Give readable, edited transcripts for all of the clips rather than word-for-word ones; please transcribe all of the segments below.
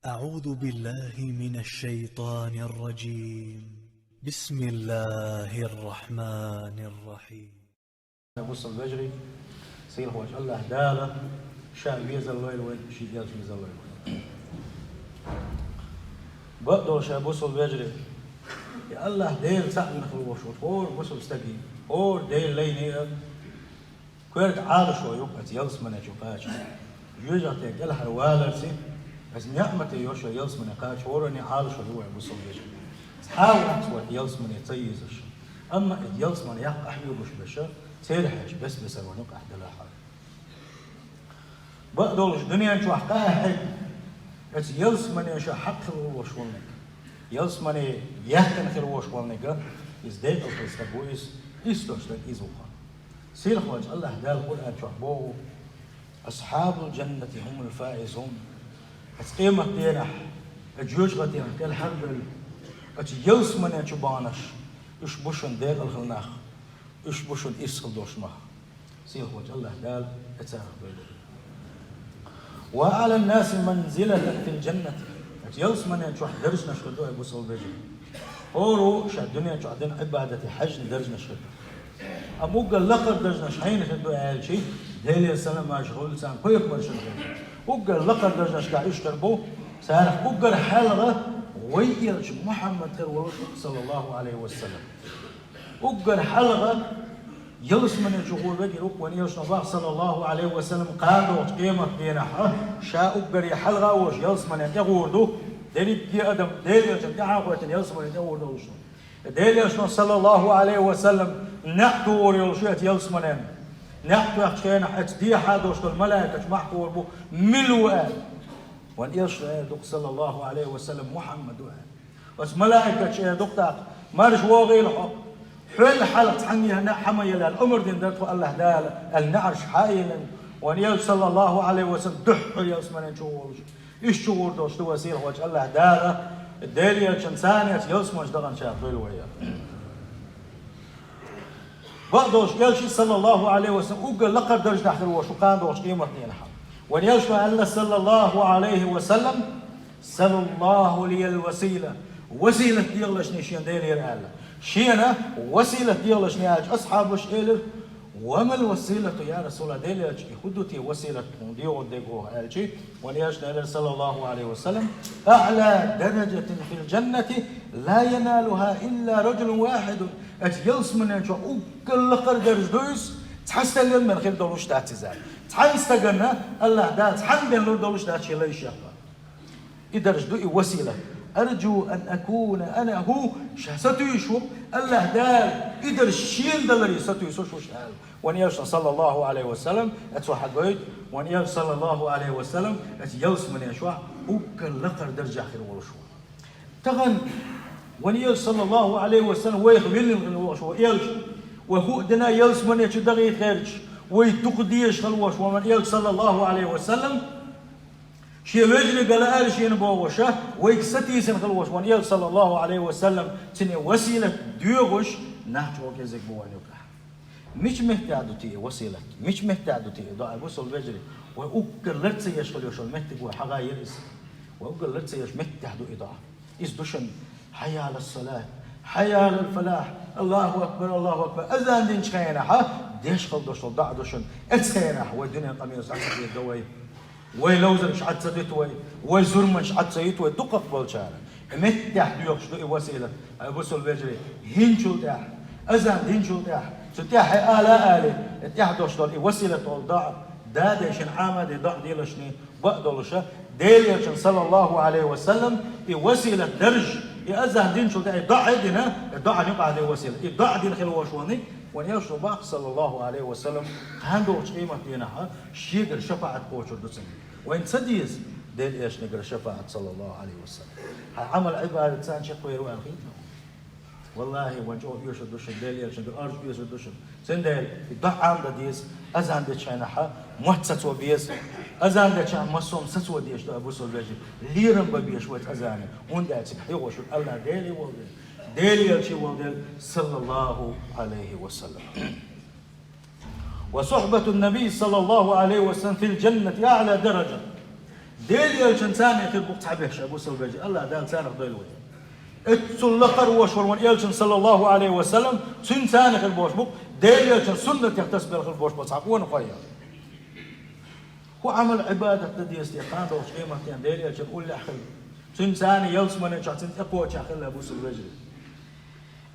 أعوذ بالله من الشيطان الرجيم. بسم الله الرحمن الرحيم. بص البجري سيل هو الله داله شاء بيز الله وين شيء يالش بيز الله وين بقدر شاء بص البجري يا الله ديل سأل نخل وشوط هور بص مستقيم هور ديل ليني كويرت عارش ويوقت يلس من يشوفاش يرجع تقل هالوالرسي بس نعمة يوشوا يلس من يقاش هورني عارش ويوقع بص البجري حاول تسوى يلس من يتيزش أما يلس من يقع حيوبش بشر تيرحش بس ونقع دلاحة بقدرش دنيا نشوح قاهد ات يلس من يشا حق الوشولنك يلس من يهتن خير وشولنك ازداد او تستبو استوشتك ازوخا سير خواج الله دال القرآن شوحبوه أصحاب الجنة هم الفائزون ات قيمة دينح ات جوجغة دينح كالحرب ات يلس من يشبانش يشبوشن دير الخلناخ يشبوشن إسخل دوش مها سير خواج الله دال اتساخ بيدو وعلى الناس منزلة في الجنة يلس من يشوح درج نشهدوه أبو صلى بيجي هورو شا الدنيا تعدين عبادة حج درج نشهد أموق اللقر درج نشحين خدوه أهل شيء ديلي السلام مشغول سان كل يكبر شغل وقر اللقر درج نشكا يشتربوه سارح وقر حلغة ويلش محمد صلى الله عليه وسلم وقر حلغة يلس من الجهول بقي وان يلس نباق صلى الله عليه وسلم قادوا قيمة دينها شاء أقبر يحلغة وش يلس من يغوردو ديلي بقي أدم ديلي يلس عاقوة يلس من يغوردو ديلي يلس صلى الله عليه وسلم نحتو وريلشيت يلس من نحتو يحكينا حتدي حادوش الملائكة محكو وربو ملوآل وان يلس صلى الله عليه وسلم محمد وآل بس ملائكة شيء دقتاق مارش وغيل حق حل حلق تحنيها نحما يلا الأمر دين درتو الله دال النعرش حائلا ونيل صلى الله عليه وسلم دح يسمن نشوف إيش شعور دوش تو وسيل وجه الله داله الدالية شمسانية يسمن دغن شاف ويا بعضوش يلشي صلى الله عليه وسلم وقال لقد درج تحت الوش وقام دوش قيمة نينها ونيلش الله صلى الله عليه وسلم صلى الله لي الوسيلة وسيلة ديالش نشين ديالي الله شينا وسيلة ديالش نياج أصحابش إلف وما الوسيلة يا رسول الله ديالش يخدتي وسيلة ديو ديجو هالشي ونياج نال صلى الله عليه وسلم أعلى درجة في الجنة لا ينالها إلا رجل واحد أتيلس من ينشو وكل قدر دويس تحستلم من خير دولش تعتزال تحستجنا الله دا تحن بين لور دولش تعشي لا يشاف إدرج دوي وسيلة أرجو أن أكون أنا هو ستيشو الله دال إدر الشين دلري ستيشو شو شال ونياش صلى الله عليه وسلم أتوحد بيت ونياش صلى الله عليه وسلم أتيلس من يشوع وكل لقر درجة آخر ورشوا تغن ونياش صلى الله عليه وسلم ويخبيل من ورشوا يلش وهو دنا يلس من يشدغي خيرش ويتقديش خلوش ومن يلش صلى الله عليه وسلم شيء وجل قال آل شيء نبوشه ويكستي سنخلوش ونيل صلى الله عليه وسلم تني وسيلة ديوغش نحجو كذا بوانيوكا مش محتاج تي وسيلة مش محتاج تي ضاع وصل وجري وأوكر لرتسي يشغل يشغل محتاج وحاجة يرس وأوكر لرتسي يش محتاج إضاعة إيش دشن حي على الصلاة حي على الفلاح الله أكبر الله أكبر أذان دين شخينا ها ديش خل دشل ضاع دشن أتسينا والدنيا قميص عسكري الدوي ويلوزر شعد سديت ويزور من شعد سيت ودقق بالشارع متح ديوخش دو وسيلة بوصل بيجري هنشو تاح أذان هنشو تاح ستاح آلة تاح دوش دول وسيلة طول ضاع دادشن عامد ضاع ديلشني بقدلشه ديلشن صلى الله عليه وسلم وسيلة درج أذان هنشو تاح ضاع دينا ضاع نقع دي وسيلة ضاع دين خلوشوني ونياش رباق صلى الله عليه وسلم هندوش قيمة دينها شيء شفاعة بوشر دوسن وين سديس ديل إيش نقدر شفاعة صلى الله عليه وسلم عمل عبادة إنسان شكوى يروح الخيمة والله وجوه يوشر دوشن ديل إيش نقدر أرج يوشر دوشن سنديل يضع عند ديس أزان ديش هناها محتسس وبيس أزان ديش عن مصوم سس وديش ده أبو سلبيجي ليرم ببيش ويت أزانه وندعت حيوش الله ديلي والله ديلي يلشي والديل صلى الله عليه وسلم وصحبة النبي صلى الله عليه وسلم في الجنة أعلى درجة ديل يلشن ثاني خير بوقت حبيش أبو سلبجي الله دال ثاني خدوي الوجه اتسل لقر وشور يلشن صلى الله عليه وسلم سن ثاني خير بوش بوق ديل يلشن سنة يختص بالخير بوش بصحاب وانا خير هو عمل عبادة تدي استيقان دوش قيمة يعني ديل يلشن قول لي أخي سن ثاني يلس من يشعر سن أقوى شاخل أبو سلبجي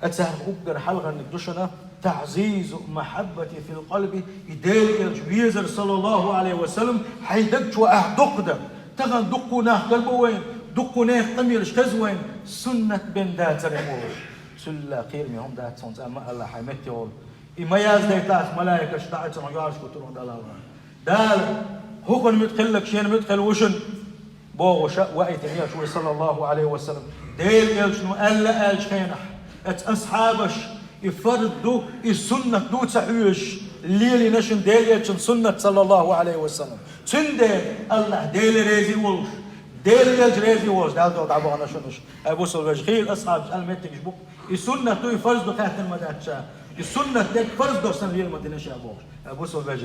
أتسهل أقدر حلقة نقدشنا تعزيز محبتي في القلب يديل الجويزر صلى الله عليه وسلم حيدقش وأهدقده تغن دقنا قلبه وين دقنا قميرش كزوين سنة بن دات رموش سلا خير مهم دات سنت أما الله حيمتي هول إما يازدي تاس ملايكة شتاعت سنعيارش كترون دال الله دال هو متخلك شين متخل وشن بوغ وقت يا صلى الله عليه وسلم ديل يلشنو ألا ألش خينح أصحابش يفرضوا السنة دو تحويش اللي نشن ديليتشن سنة صلى الله عليه وسلم سندل الله ديل ريزي وولش ديل ريزي وولش دال دو دعبو أنا شنوش أبو سلوش خيل أصحاب المتك جبوك السنة دو يفرضوا كاتن مداتشا السنة ديك فرضوا سن ليل مدينة شابوش أبو سلوش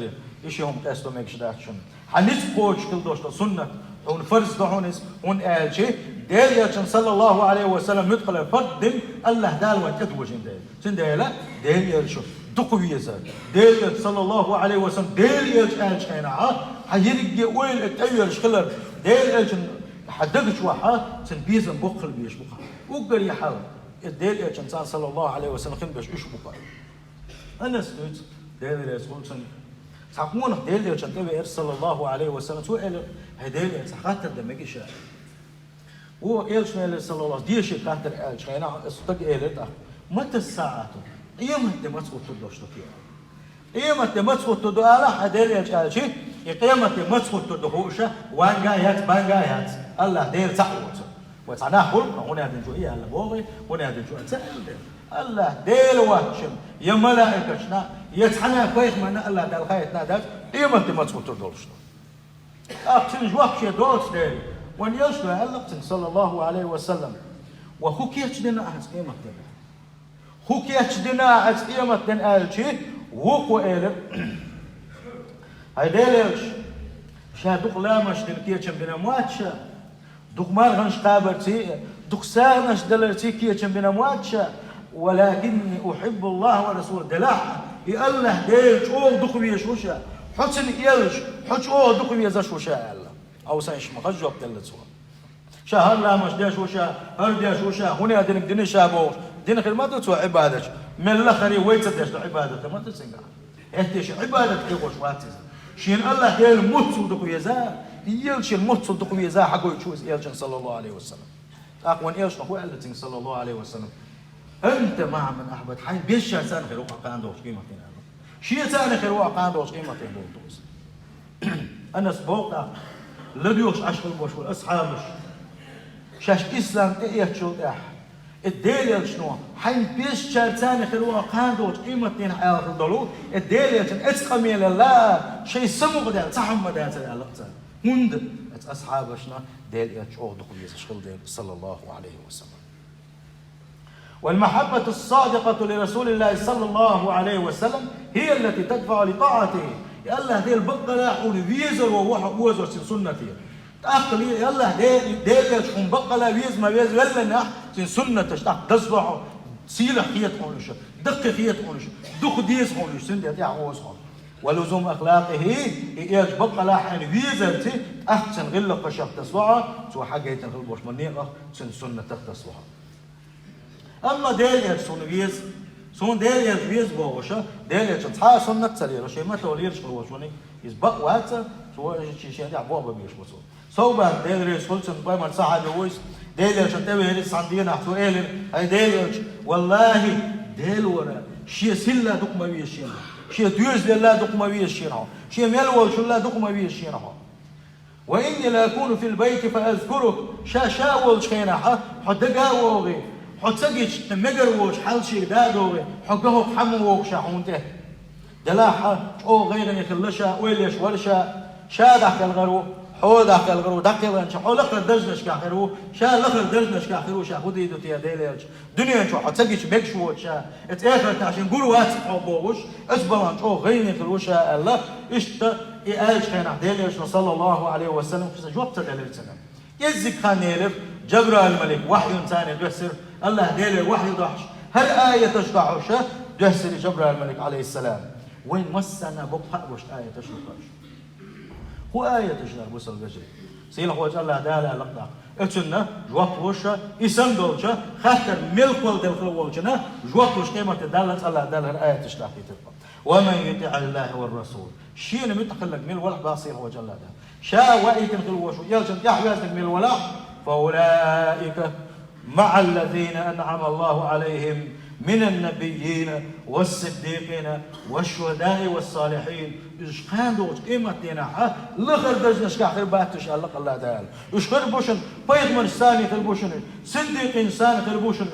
إيش هم تأستو ميكش داتشن حنيس بوش كل دوش سنة هون فرض دهونس هون آلشي ديليتشن صلى الله عليه وسلم يدخل الفرد الله دال وتدوجين ديل سندلا ديليتش دقويزا ديليت صلى الله عليه وسلم ديليتش آلش هنا حيرجع وين التأيرش خلر ديليتش حدقش واحد سنبيزن بقل بيش بقى وقر يحاول ديليتشن صلى الله عليه وسلم خن بيش إيش بقى أنا سنت ديليتش قلت سأقول ديليتشن تبي صلى الله عليه وسلم سؤال هديليتش حتى دمجي شاء هو إيش نيل صلى الله عليه وسلم ديش كاتر إيش هنا استق إيلته متى الساعة قيمة ما تسقط تدوش تفيها قيمة ما تسقط تدو على حدير إيش شيء قيمة ما تسقط تدوشة وان جايات بان جايات الله دير تعوت وتعنا حول هنا هذا الجوية الله بوغي هنا هذا الجوية سأل الله دير واتشم يا ملائكة شنا يتحنا كويس من الله دال خيط نادات قيمة ما تسقط تدوش أقسم جواب شيء دوش دير وان يشتو هلقتن صلى الله عليه وسلم وخوك يتشدنا أحس قيمة دنا خوك يتشدنا أحس قيمة دنا ألشي وقو إيلر هيديلش شا دوق لامش دلكيتشم بنا مواتشا دوق مارغنش قابرتي دوق سارنش دلرتي كيتشم بنا مواتشا ولكني أحب الله ورسوله دلاح يالله ديلش أول دوق بيشوشا حسن يلش حش أول دوق بيزشوشا الله أو سايش مخجوب تلتسوا شهر لا مش داش وشا هرداش وشا هنا دينك دين شابوش دينك ما تسوى عبادتك من الآخر ويتداش عبادتك ما تسنقع إنتش عبادتك يقوش واتز شين الله يل موت صدق يزا يلش الموت صدق يزا حقو يشوز يلش صلى الله عليه وسلم أقوى يلش هو قالت صلى الله عليه وسلم أنت مع من أحبت حي بيش إنسان خير وقع عنده قيمة شيء ثاني خير وقع عنده قيمة بولتوس أنا سبوقه لديوش عشق البوش أصحابش شاش إسلام تأيه شو تأح الدليل شنو حين بيش شارتاني خلوها قاندوش قيمتين حياة الضلو الدليل شن أتقمي لله شيء سمو قدال صحم مدات العلاقة هند أصحابشنا دليل شو دخل يسشغل ديل صلى الله عليه وسلم والمحبة الصادقة لرسول الله صلى الله عليه وسلم هي التي تدفع لطاعته يالله ديل بقلا ولفيزر ووزر سنتي تأخلي يالله ديل شون بقلا فيز ما فيز ولا نح سنة تشتاق تصبح سيلة خيط حولش دق خيط حولش دق ديز حولش سند يدي عوز حول ولزوم أخلاقه إيش بقلا حين فيزر تي أحسن غلة قشق تصبح سو حاجة يتنخل بوش منيقة سنة تصبح أما ديل شون فيز سون ديل فيز بوشة ديل تتصحى سنة تسليل شيء ما توليرش بوشوني يسبق واتسا سو شيء دي عبوه بيش بوشون صوبا ديل ريسولتن بايمان صحة جويس ديل شتبه هري صندينا حتو إيلر هاي ديل والله ديل ورا شيء سلا دق ما بيشينه شيء ديوز لله دق ما بيشينه شيء ملول شو الله دق ما بيشينه وإني لا أكون في البيت فأذكرك شاول شينها حدقا وغي حتسجش مجروش حال شيء دادوغي حقه حموك شاحونته دلاحة أو غير يخلشها ويلش ورشة شادح كالغرو حو داخل غرو داخل انش حو لقر درجنش كاخرو شا لقر درجنش كاخرو شا خدي دو تي ديلج دنيا شو حتسقيش بك شو شا اتاخر عشان قولوا وات حبوش اسبلان شو غيني خلوشا الله اشت ايش كان ديلج صلى الله عليه وسلم جواب تدلل سلام يزك خانيلف جبرائيل الملك وحي ثاني يسر الله ديلج وحي ضحش هل آية تشرح شا يسر جبرائيل الملك عليه السلام وين مسنا بقى وش آية تشرح هو آية تشرح بوصل الجري سيلا هو الله دالا لقدا اتشنا جواب وشا اسم دولشا خاطر ملك ولد الخلوشنا جواب وش قيمة دالت الله دالا الآية تشرح تبقى ومن يطع الله والرسول شيء متخلق من ولا باصير هو جل ده شا وإيت الخلوش يلجن يحيى من ولا فأولئك مع الذين أنعم الله عليهم من النبيين والصديقين والشهداء والصالحين إيش خاندوش قيمة دينا لخر دجنش كاخر باتش الله تعالى إيش خربوشن بيضمن ثاني خربوشن صديقين ثاني خربوشن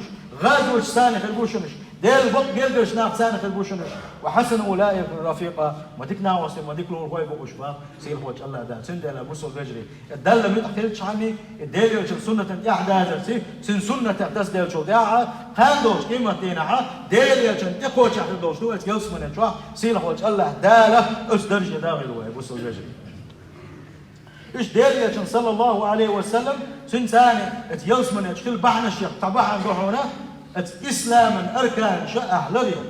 غازوش ثاني خربوشن ديل بق جلدش ناق ثاني خربوشن وحسن أولئك الرفيقة ما ديك ناوسي ما ديك لون هواي بقوش با سير هوش الله تعالى سند على بوسو الرجلي الدل من أخيرش عني الدل يوجد سنة إحدى سي سن سنة تعتز ديل شو داعة خاندوش قيمة دينا ديل يوجد إقوى شحر دوش دو يلس من الجوا سير هوش الله تعالى أس درجة داخل هواي بوسو الرجلي إيش ديل يوجد صلى الله عليه وسلم سن ثاني يلس من الجكل بعنا الشيخ طبعا دوحونا إسلاما أركان شاء لغير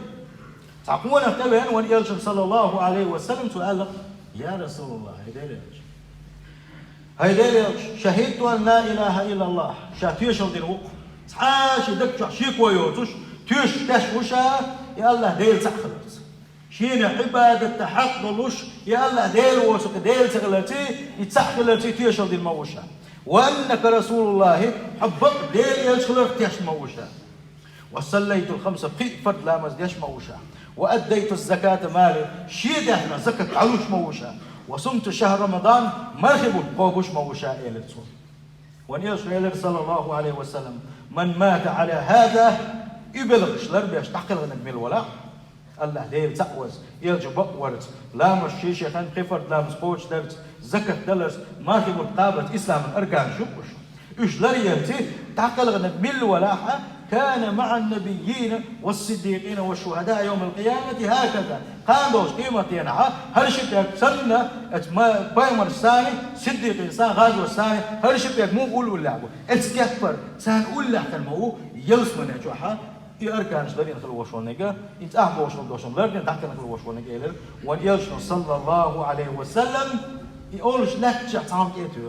تعقونا تبين وان يلشن صلى الله عليه وسلم سؤال يا رسول الله هيدا شهدت أن لا إله إلا الله شاتيش الدين وق عاش دك شيك ويوتش تيش تشوشا يا الله ديل سخلت شين عبادة تحقلوش يا الله ديل وسق ديل سخلتي يتسخلتي تيش الدين موشا وأنك رسول الله حبق ديل يلشخلك تيش موشا وصليت الخمسة فرد لامز ديش موشا وأديت الزكاة مالي شيدة احنا زكاة علوش موشا وصمت شهر رمضان مرحب قوبوش موشا إلى تصوم ونيش إلى صلى الله عليه وسلم من مات على هذا يبلغش لربيش تحقل غنك ولا الله ديل تقوز يرجع بقورت لامش شيشة خان قفرد لامز قوش درت زكاة دلرس مرحب قابة إسلام أركان شبوش إيش لريالتي تحقل غنك ولا كان مع النبيين والصديقين والشهداء يوم القيامة هكذا قاموش قيمة ينعى هرشب سنة بايمر الثاني صديق إنسان غازو الثاني هرشب مو قول ولا عبو اتكفر سان قول لحتى المو يلس من يجوحا يأركانش لدين خلوش ونقا يتأحبوا وشن دوشن لردين تحكي خلوش ونقا إلر ونيلشن صلى الله عليه وسلم يقولش لك جاء تعام كيتو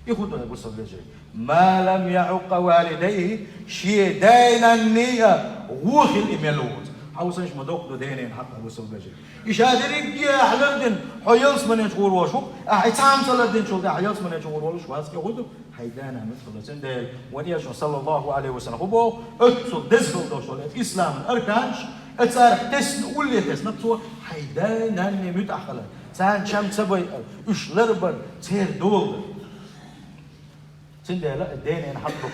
يخدوا يقص الرجل ما لم يعق والديه شيء دينا النية وخ الإميلود حوصنش مدوق دينين حتى يقص الرجل يشادرين يا أحلردن حيلس من يشغل وشوك أحيتام صلردن شو ده حيلس من يشغل وش واس يخدوا حيدانا مثل سندل ونيش صلى الله عليه وسلم هو أتصل دزل دوشول الإسلام أركانش أتصار تسن أولي تسن بسوا حيدانا متأخلا سان شام سبي إيش لربر تير دول لا الدين ينحطه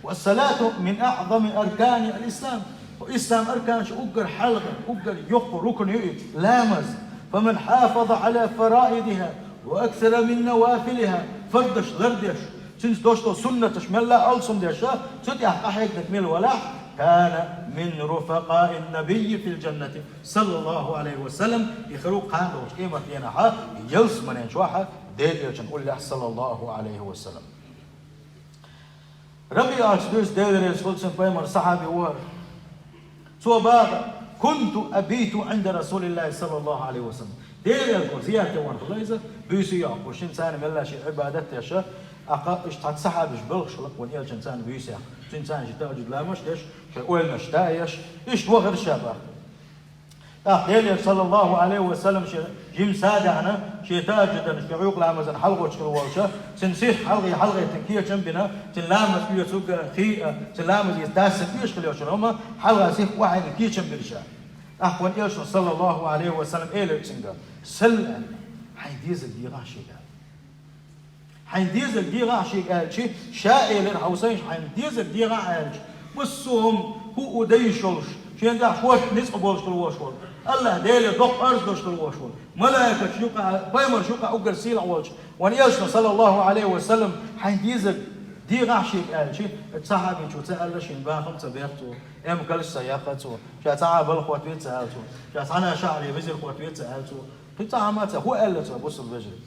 والصلاة من أعظم أركان الإسلام والإسلام أركان أقر حلقة أقر يق ركن يؤت لامز فمن حافظ على فرائدها وأكثر من نوافلها فردش لردش سنس دوشتو سنتش من لا ألصم ديشا ستيح أحيك نكمل ولا كان من رفقاء النبي في الجنة صلى الله عليه وسلم يخلوق قاندوش إيمة ينحا يلس من ينشوحا ديل يجن قول له صلى الله عليه وسلم ربي أرسدوس ديل رسول سنفايمر صحابي وهر سوى باغا كنت أبيت عند رسول الله صلى الله عليه وسلم ديل يقول زيادة وان خليزة بيسي يعقو شين ساني من الله شيء عبادت يشا اشتعد صحابيش بلغش لك وان يل شين ساني بيسي يعقو شين ساني شتاء جد لامش ديش شأول مشتايش إيش وغر شابه ديل صلى الله عليه وسلم جيم سادعنا شيتاج جدا شعوق لامزن حلقه شكل والشة سنسيح حلقة تنكية جنبنا تلامز فيه سوق خيئة تلامز يتاسف فيه شكل يوشن هما حلقة سيح واحد كية جنبنا أخوان إيش صلى الله عليه وسلم إيه لكسنجا سلأ حيديز الديغة شيء حيديز الديغة شيء شائل الحوسين حيديز الديغة عالج والسهم هو ديشلش شين ده شوت نسق بولش كل وشول الله ديل دق أرز دوش كل وشول ملائكة شوكا بيمر شوكا أوجر سيل عوالش ونياشنا صلى الله عليه وسلم حين ديزك دي غاشي قال شيء تصحابي شو تسأل شيء باخم تبيعته ام كلش سياقته شو تعب الخوات بيتسألته شو أنا شعري بزر خوات بيتسألته بتعامته هو قال له بص البجري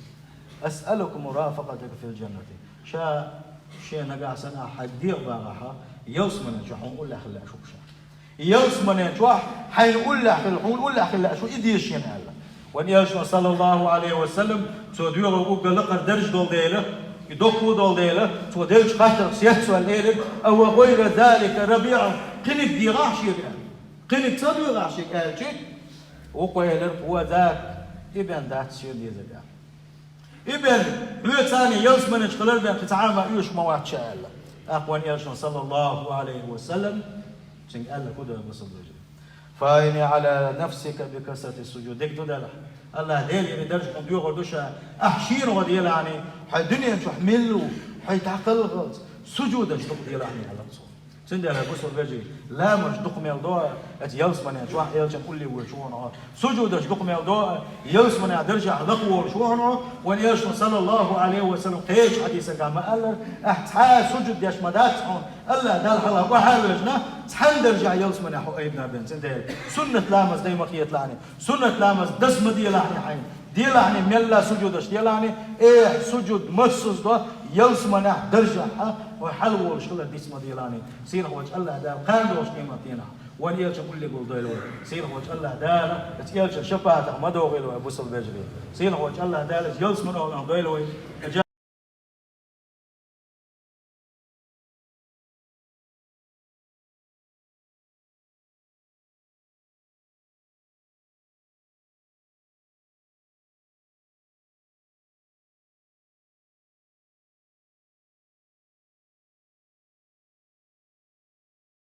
أسألكم مرافقتك في الجنة شا شيء نجا سنة حدير باغها يوسمنا شو حنقول له خلا شو شا يوسمنا شو حنقول له حنقول له خلا شو إدي شيء هلا ونياشنا صلى الله عليه وسلم سوديو وقول لقر درج دول ديله يدقوا دول ديله سوديلش خاطر سيحسوا الليل أو غير ذلك ربيع قلب دي غاشي قال قلب صدق غاشي قال شيء وقويلر هو ذاك ابن ذات شيء دي زكاة ابن لو ثاني يوسمن اشتغل بين تتعامل ايش مواد شاء الله اخوان ياشنا صلى الله عليه وسلم شن قال لك كده بس الرجل فايني على نفسك بكثرة السجود ديك ده الله ديل يعني درجة بيغور دوشا احشين وديل يعني حي الدنيا شو حملوا حي تعقل سجود اشتق ديل يعني على الصوت سندي على بوس الرجل لا مش دق ميلدوء يوسمن شو يلش كل اللي وشونه سجود دق ميلدوء يوسمن درجة لقوا وشونه ونيش صلى الله عليه وسلم قيش حديث كما قال احتاج سجود يش مداتهم الله دال حلا وحالجنا تحن درجة يوسمن حو ابن بن سندي سنة لامس دايما خيط لعني سنة لامس دسم دي لعني حين دي لعني ملا سجودش دي لعني ايه سجود مسس ده يوسمن درجة وحلو وشغله ديسما ديلاني سير هو الله دال قاندوش قيمتينا ونيلش كل يقول ديلو سير هو الله دال تيلش شفاعته ما دوغيلو ابو سل بجري سير هو الله دال يوسمن ديلو